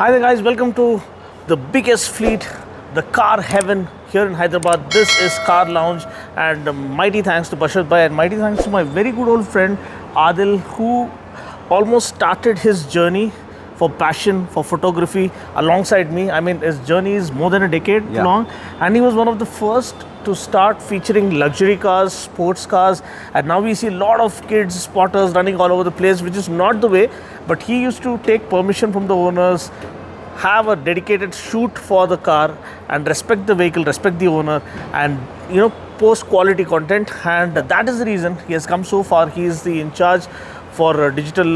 Hi there guys, welcome to the biggest fleet, the car heaven here in Hyderabad. This is Car Lounge and mighty thanks to Bashar Bhai and mighty thanks to my very good old friend Adil, who almost started his journey for passion, for photography alongside me. I mean, his journey is more than a decade long, and he was one of the first to start featuring luxury cars, sports cars, and now we see a lot of kids, spotters running all over the place, which is not the way. But he used to take permission from the owners, have a dedicated shoot for the car, and respect the vehicle, respect the owner, and post quality content. And that is the reason he has come so far. He is the in charge for digital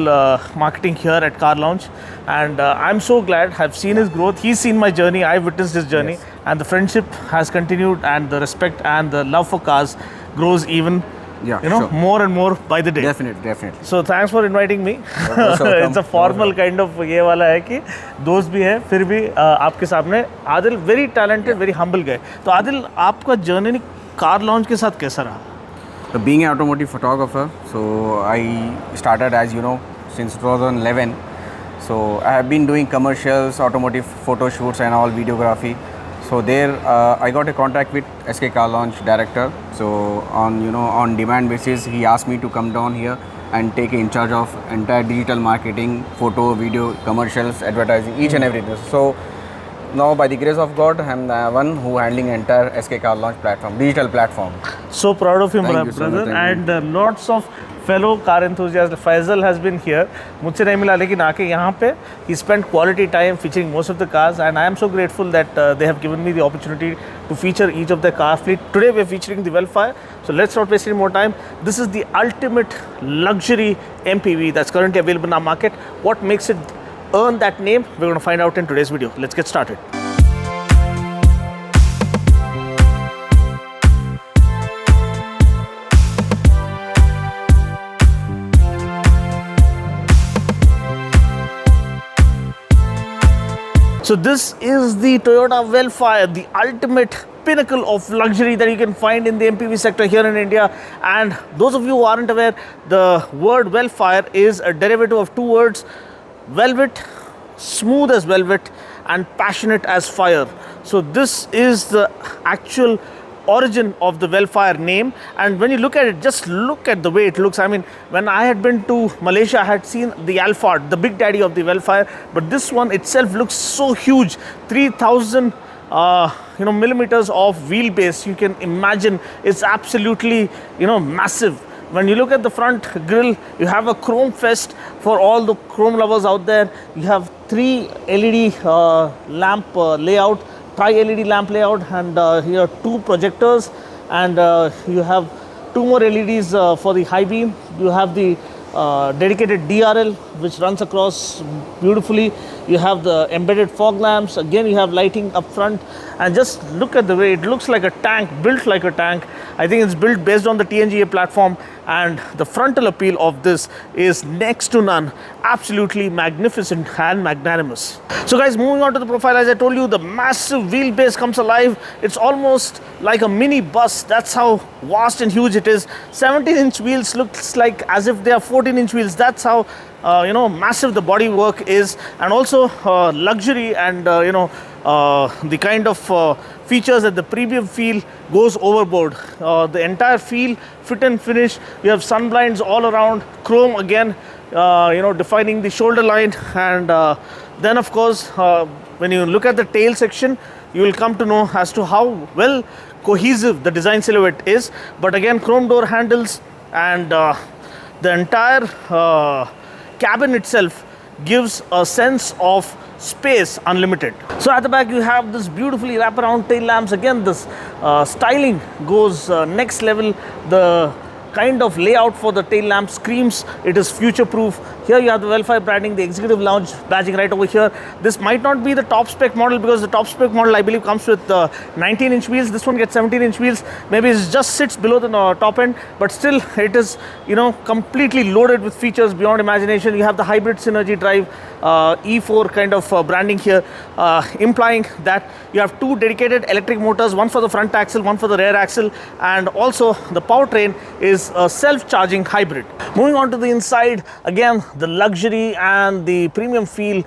marketing here at Car Lounge, and I'm so glad. I've seen his growth, he's seen my journey, I've witnessed his journey, and the friendship has continued, and the respect and the love for cars grows even more and more by the day. Definitely. So thanks for inviting me. It's a formal kind of ये वाला है कि दोस्त भी है, फिर भी आपके सामने Adil very talented, very humble guy. तो आदिल, आपका जर्नी कार लॉन्च के साथ कैसा रहा? Being an automotive photographer, so I started, as you know, since 2011. So I have been doing commercials, automotive photo shoots and all videography. So there I got a contract with SK Car Launch director. So on demand basis, he asked me to come down here and take in charge of entire digital marketing, photo, video, commercials, advertising, each and everything. So now, by the grace of God, I am the one who handling entire SK Car Launch platform, digital platform. So proud of him, brother. So and lots of fellow car enthusiasts. Faisal has been here. मुझसे नहीं मिला, लेकिन आके यहाँ पे he spent quality time featuring most of the cars, and I am so grateful that they have given me the opportunity to feature each of their car fleet. Today we are featuring the Vellfire. So let's not waste any more time. This is the ultimate luxury MPV that's currently available in our market. What makes it earn that name, we're going to find out in today's video. Let's get started. So this is the Toyota Vellfire, the ultimate pinnacle of luxury that you can find in the MPV sector here in India. And those of you who aren't aware, the word Vellfire is a derivative of two words: velvet, smooth as velvet, and passionate as fire. So this is the actual origin of the Vellfire name. And when you look at it, just look at the way it looks. I mean, when I had been to Malaysia, I had seen the Alphard, the big daddy of the Vellfire, but this one itself looks so huge. 3,000 millimeters of wheelbase. You can imagine it's absolutely massive. When you look at the front grille, you have a chrome fest for all the chrome lovers out there. You have 3 LED lamp layout, tri-LED lamp layout, and here 2 projectors, and you have 2 more LEDs for the high beam. You have the dedicated DRL which runs across beautifully. You have the embedded fog lamps. Again, you have lighting up front, and just look at the way it looks like a tank, built like a tank. I think it's built based on the TNGA platform, and the frontal appeal of this is next to none. Absolutely magnificent and magnanimous. So guys, moving on to the profile, as I told you, the massive wheelbase comes alive. It's almost like a mini bus. That's how vast and huge it is. 17-inch wheels looks like as if they are 14-inch wheels. That's how massive the body work is, and also luxury and the kind of features that the premium feel goes overboard. The entire feel, fit and finish. You have sun blinds all around, chrome again, defining the shoulder line, and then of course when you look at the tail section, you will come to know as to how well cohesive the design silhouette is. But again, chrome door handles, and the entire cabin itself gives a sense of space unlimited. So at the back you have this beautifully wraparound tail lamps. Again, this styling goes next level. The kind of layout for the tail lamp screams it is future proof. Here you have the Vellfire branding, the executive lounge badging right over here. This might not be the top spec model, because the top spec model I believe comes with 19-inch wheels. This one gets 17-inch wheels. Maybe it just sits below the top end, but still it is completely loaded with features beyond imagination. You have the hybrid synergy drive, E4 kind of branding here, implying that you have 2 dedicated electric motors, one for the front axle, one for the rear axle, and also the powertrain is a self-charging hybrid. Moving on to the inside, again the luxury and the premium feel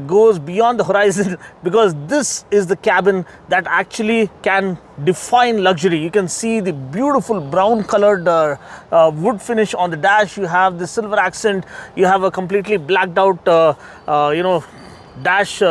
goes beyond the horizon because this is the cabin that actually can define luxury. You can see the beautiful brown colored wood finish on the dash. You have the silver accent. You have a completely blacked out dash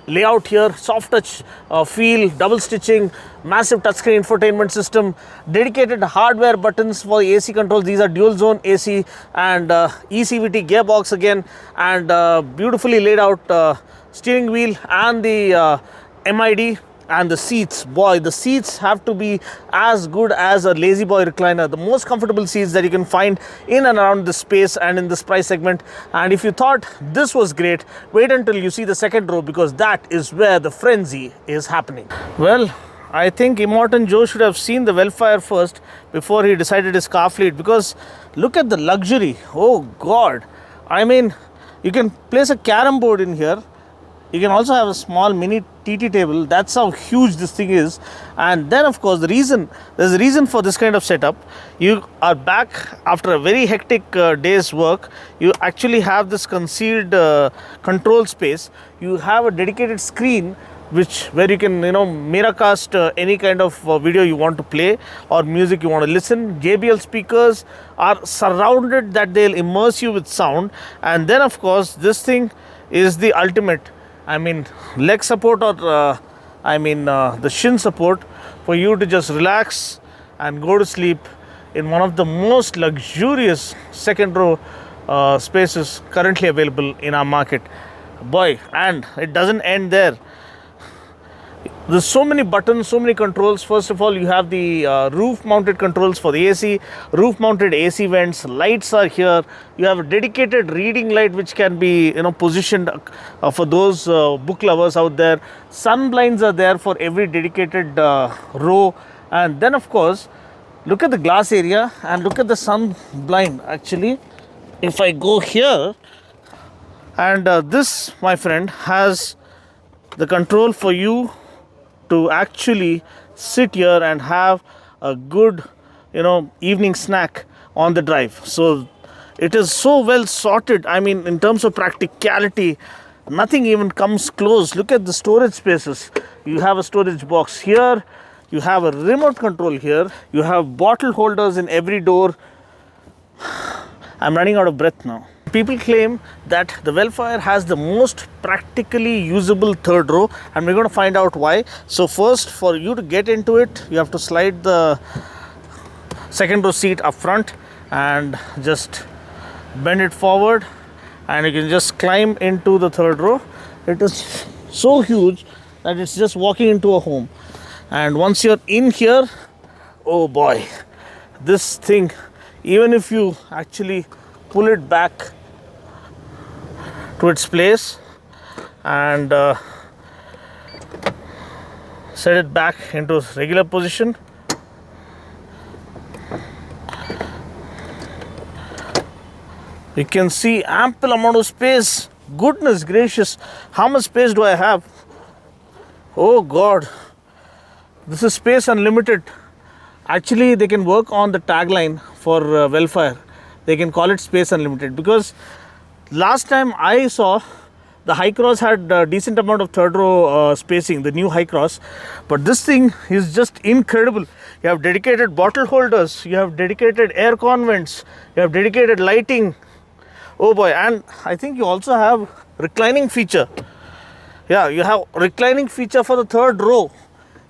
layout here, soft touch feel, double stitching, massive touchscreen infotainment system, dedicated hardware buttons for AC controls. These are dual zone AC and ECVT gearbox again, and beautifully laid out steering wheel and the MID. And the seats, boy, the seats have to be as good as a lazy boy recliner. The most comfortable seats that you can find in and around this space and in this price segment. And if you thought this was great, wait until you see the second row, because that is where the frenzy is happening. Well, I think Immortan Joe should have seen the Vellfire first before he decided his car fleet, because look at the luxury. Oh God. I mean, you can place a carom board in here. You can also have a small mini TT table. That's how huge this thing is. And then of course there's a reason for this kind of setup. You are back after a very hectic day's work. You actually have this concealed control space. You have a dedicated screen where you can miracast any kind of video you want to play or music you want to listen. JBL speakers are surrounded that they'll immerse you with sound. And then of course this thing is the ultimate. I mean, leg support or the shin support for you to just relax and go to sleep in one of the most luxurious second row spaces currently available in our market. Boy, and it doesn't end there. There's so many buttons, so many controls. First of all, you have the roof mounted controls for the AC, roof mounted AC vents, lights are here. You have a dedicated reading light which can be positioned for those book lovers out there. Sun blinds are there for every dedicated row. And then of course, look at the glass area and look at the sun blind. Actually, if I go here, and this, my friend, has the control for you to actually sit here and have a good evening snack on the drive. So it is so well sorted. I mean, in terms of practicality, nothing even comes close. Look at the storage spaces. You have a storage box here, you have a remote control here, you have bottle holders in every door. I'm running out of breath now. People claim that the Vellfire has the most practically usable third row, and we're going to find out why. So first, for you to get into it, you have to slide the second row seat up front and just bend it forward, and you can just climb into the third row. It is so huge that it's just walking into a home. And once you're in here, oh boy, this thing, even if you actually pull it back to its place and set it back into its regular position, you can see ample amount of space. Goodness gracious, how much space do I have? Oh God, this is space unlimited. Actually, they can work on the tagline for Vellfire. They can call it space unlimited, because last time I saw, the High Cross had a decent amount of third row spacing, the new High Cross, but this thing is just incredible. You have dedicated bottle holders, you have dedicated air vents, you have dedicated lighting. Oh boy, and I think you also have reclining feature. Yeah, you have reclining feature for the third row.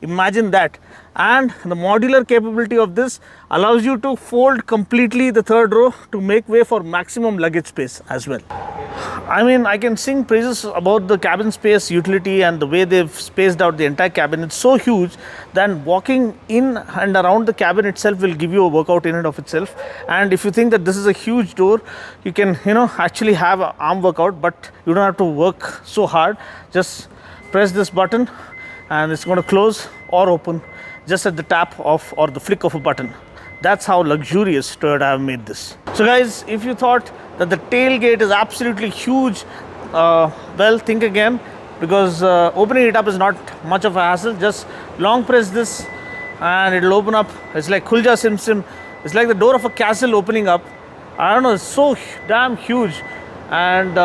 Imagine that. And the modular capability of this allows you to fold completely the third row to make way for maximum luggage space as well. I mean, I can sing praises about the cabin space, utility, and the way they've spaced out the entire cabin. It's so huge that walking in and around the cabin itself will give you a workout in and of itself. And if you think that this is a huge door, you can actually have an arm workout, but you don't have to work so hard. Just press this button and it's going to close or open just at the tap of or the flick of a button. That's how luxurious Toyota have made this. So guys, if you thought that the tailgate is absolutely huge, well, think again, because opening it up is not much of a hassle. Just long press this and it'll open up. It's like Khulja Sim Sim. It's like the door of a castle opening up. I don't know, it's so damn huge. and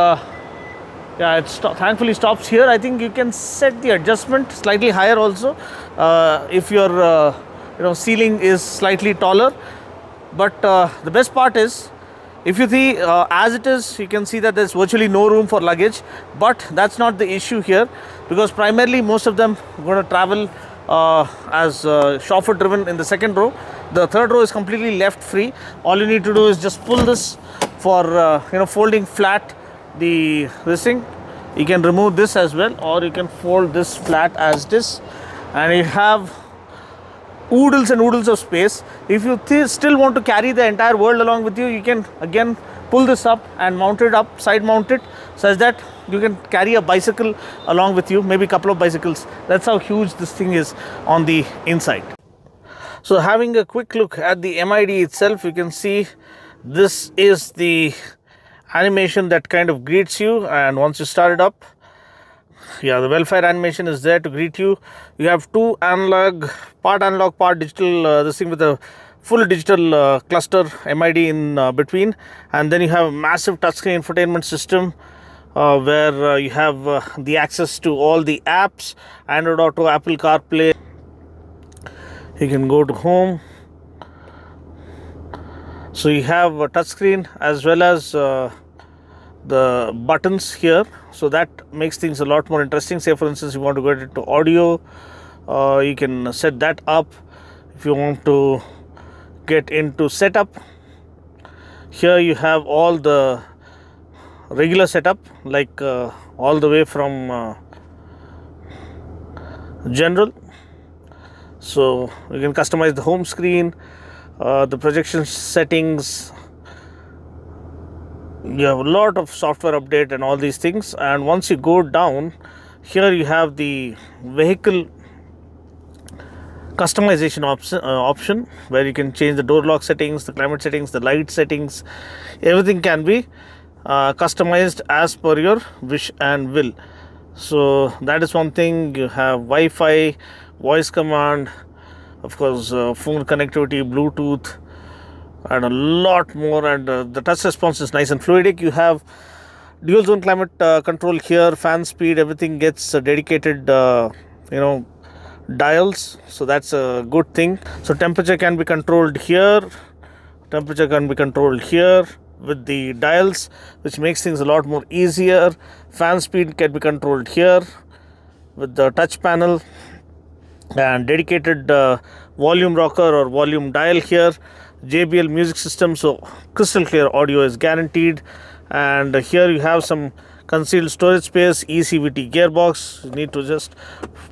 yeah, it thankfully stops here. I think you can set the adjustment slightly higher also if your ceiling is slightly taller. But the best part is, if you see as it is, you can see that there's virtually no room for luggage. But that's not the issue here, because primarily most of them are going to travel as chauffeur driven in the second row. The third row is completely left free. All you need to do is just pull this for folding flat this thing. You can remove this as well, or you can fold this flat as this, and you have oodles and oodles of space. If you still want to carry the entire world along with you, you can again pull this up and mount it up, side mount it, such that you can carry a bicycle along with you, maybe a couple of bicycles. That's how huge this thing is on the inside. So having a quick look at the MID itself, you can see this is the animation that kind of greets you, and once you start it up, yeah, the Vellfire animation is there to greet you. You have two analog, part digital, this thing with a full digital cluster MID in between, and then you have a massive touchscreen infotainment system where you have the access to all the apps, Android Auto, Apple CarPlay. You can go to home. So you have a touchscreen as well as the buttons here, so that makes things a lot more interesting. Say for instance, you want to get into audio, you can set that up. If you want to get into setup, here you have all the regular setup, like all the way from general. So you can customize the home screen, the projection settings. You have a lot of software update and all these things. And once you go down here, you have the vehicle customization option, where you can change the door lock settings, the climate settings, the light settings. Everything can be customized as per your wish and will. So that is one thing. You have Wi-Fi, voice command, of course phone connectivity, Bluetooth, and a lot more. And the touch response is nice and fluidic. You have dual zone climate control here, fan speed, everything gets dedicated dials, so that's a good thing. So temperature can be controlled here, temperature can be controlled here with the dials, which makes things a lot more easier. Fan speed can be controlled here with the touch panel, and dedicated volume rocker or volume dial here. JBL music system, so crystal clear audio is guaranteed. And here you have some concealed storage space, eCVT gearbox. You need to just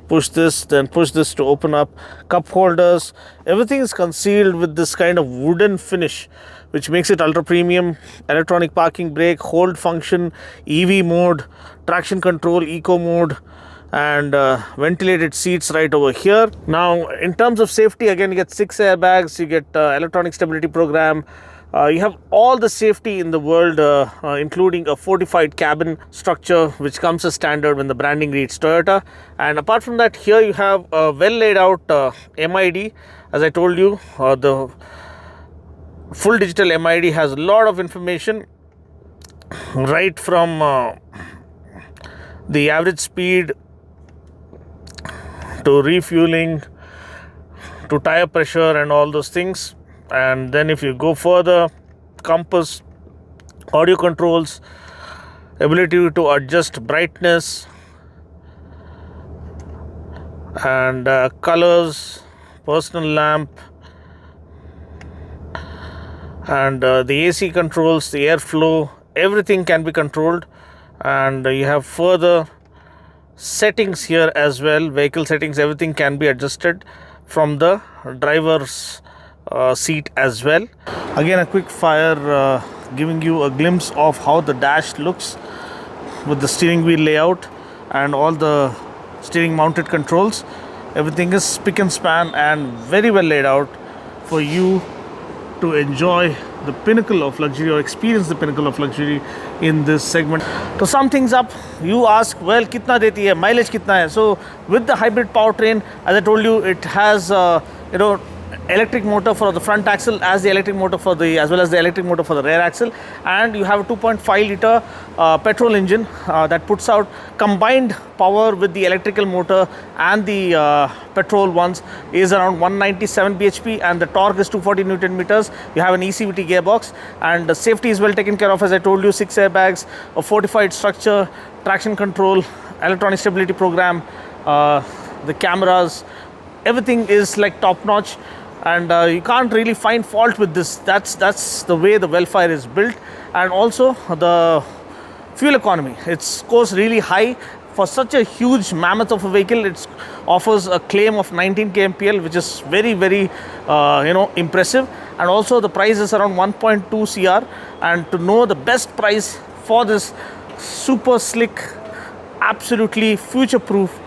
push this, then push this to open up. Cup holders, everything is concealed with this kind of wooden finish, which makes it ultra premium. Electronic parking brake, hold function, EV mode, traction control, eco mode, and ventilated seats right over here. Now in terms of safety, again you get 6 airbags, you get electronic stability program, you have all the safety in the world, including a fortified cabin structure, which comes as standard when the branding reads Toyota. And apart from that, here you have a well laid out MID. As I told you, the full digital MID has a lot of information, right from the average speed to refueling to tire pressure and all those things. And then if you go further, compass, audio controls, ability to adjust brightness and colors, personal lamp, and the AC controls, the airflow, everything can be controlled. And you have further settings here as well, vehicle settings, everything can be adjusted from the driver's seat as well. Again, a quick fire giving you a glimpse of how the dash looks with the steering wheel layout and all the steering mounted controls. Everything is spick and span and very well laid out for you to enjoy the pinnacle of luxury or experience the pinnacle of luxury in this segment. To sum things up, you ask, well, kitna deti hai, mileage kitna hai? So with the hybrid powertrain, as I told you, it has electric motor for the front axle as well as the electric motor for the rear axle, and you have a 2.5 liter petrol engine that puts out combined power with the electrical motor and the petrol ones is around 197 bhp, and the torque is 240 newton meters. You have an ECVT gearbox, and the safety is well taken care of, as I told you. 6 airbags, a fortified structure, traction control, electronic stability program, the cameras, everything is like top notch, and you can't really find fault with this. That's the way the Vellfire is built. And also the fuel economy, it scores really high for such a huge mammoth of a vehicle. It offers a claim of 19 kmpl, which is very impressive. And also the price is around 1.2 crore. And to know the best price for this super slick, absolutely future proof,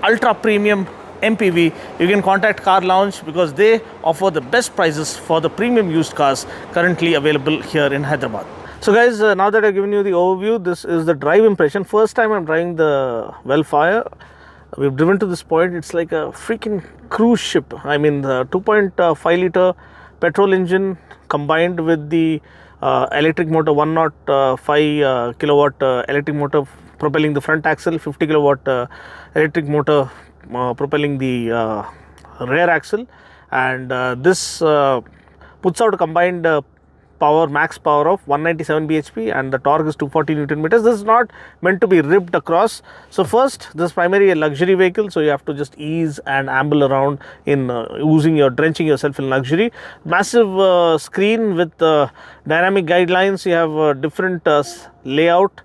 ultra premium MPV, you can contact Car Lounge, because they offer the best prices for the premium used cars currently available here in Hyderabad. So guys, now that I've given you the overview, this is the drive impression. First time I'm driving the Vellfire. We've driven to this point. It's like a freaking cruise ship. I mean, the 2.5 liter petrol engine combined with the electric motor, 105 kilowatt electric motor propelling the front axle, 50 kilowatt electric motor propelling the rear axle, and this puts out a combined max power of 197 bhp, and the torque is 240 newton meters. This is not meant to be ripped across. So first, this is primarily a luxury vehicle, so you have to just ease and amble around in drenching yourself in luxury. Massive screen with dynamic guidelines. You have different layout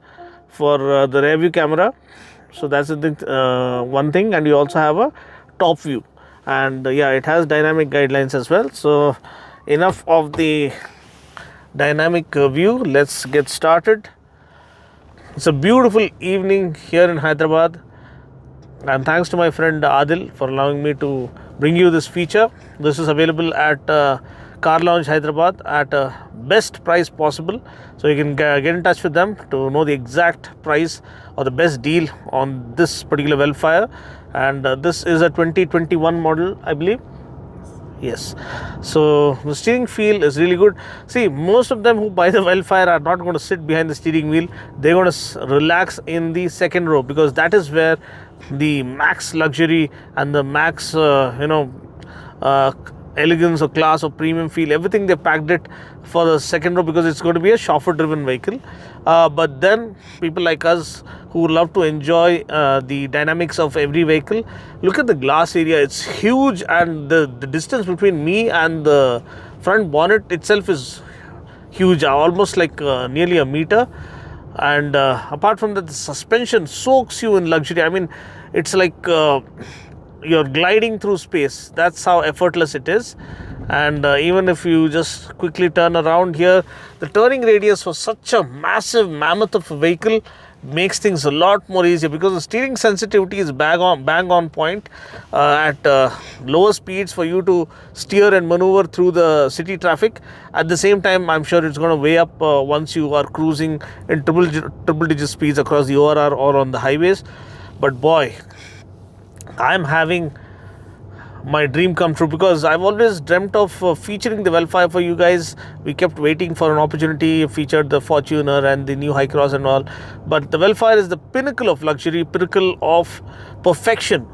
for the rear view camera. So that's one thing, and you also have a top view, and yeah, it has dynamic guidelines as well. So enough of the dynamic view, let's get started. It's a beautiful evening here in Hyderabad, and thanks to my friend Adil for allowing me to bring you this feature. This is available at Car Lounge Hyderabad at a best price possible, so you can get in touch with them to know the exact price or the best deal on this particular Vellfire. And this is a 2021 model, I believe. Yes, so the steering feel is really good. See, most of them who buy the Vellfire are not going to sit behind the steering wheel. They're going to relax in the second row, because that is where the max luxury and the max elegance or class or premium feel, everything they packed it for the second row, because it's going to be a chauffeur driven vehicle. But then people like us who love to enjoy the dynamics of every vehicle, look at the glass area. It's huge, and the distance between me and the front bonnet itself is huge, almost like nearly a meter. And apart from that, the suspension soaks you in luxury. I mean, it's like you're gliding through space. That's how effortless it is. And even if you just quickly turn around here, the turning radius for such a massive mammoth of a vehicle makes things a lot more easier, because the steering sensitivity is bang on point at lower speeds for you to steer and maneuver through the city traffic. At the same time, I'm sure it's going to weigh up once you are cruising in triple digit speeds across the ORR or on the highways. But boy, I'm having my dream come true, because I've always dreamt of featuring the Vellfire for you guys. We kept waiting for an opportunity, featured the Fortuner and the new High Cross and all, but the Vellfire is the pinnacle of luxury, pinnacle of perfection,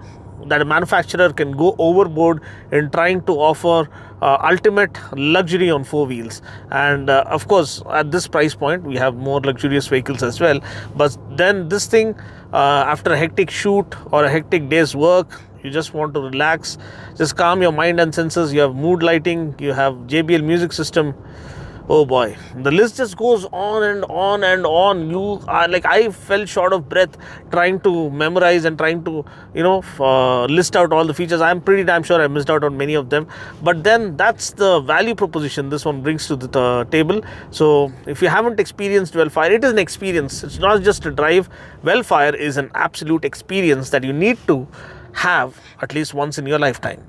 that a manufacturer can go overboard in trying to offer ultimate luxury on four wheels. And of course, at this price point, we have more luxurious vehicles as well. But then this thing, after a hectic shoot or a hectic day's work, you just want to relax, just calm your mind and senses. You have mood lighting, you have JBL music system. Oh boy, the list just goes on and on and on. You are like, I fell short of breath trying to memorize and trying to list out all the features. I'm pretty damn sure I missed out on many of them, but then that's the value proposition this one brings to the table. So if you haven't experienced Vellfire, it is an experience. It's not just a drive. Vellfire is an absolute experience that you need to have at least once in your lifetime.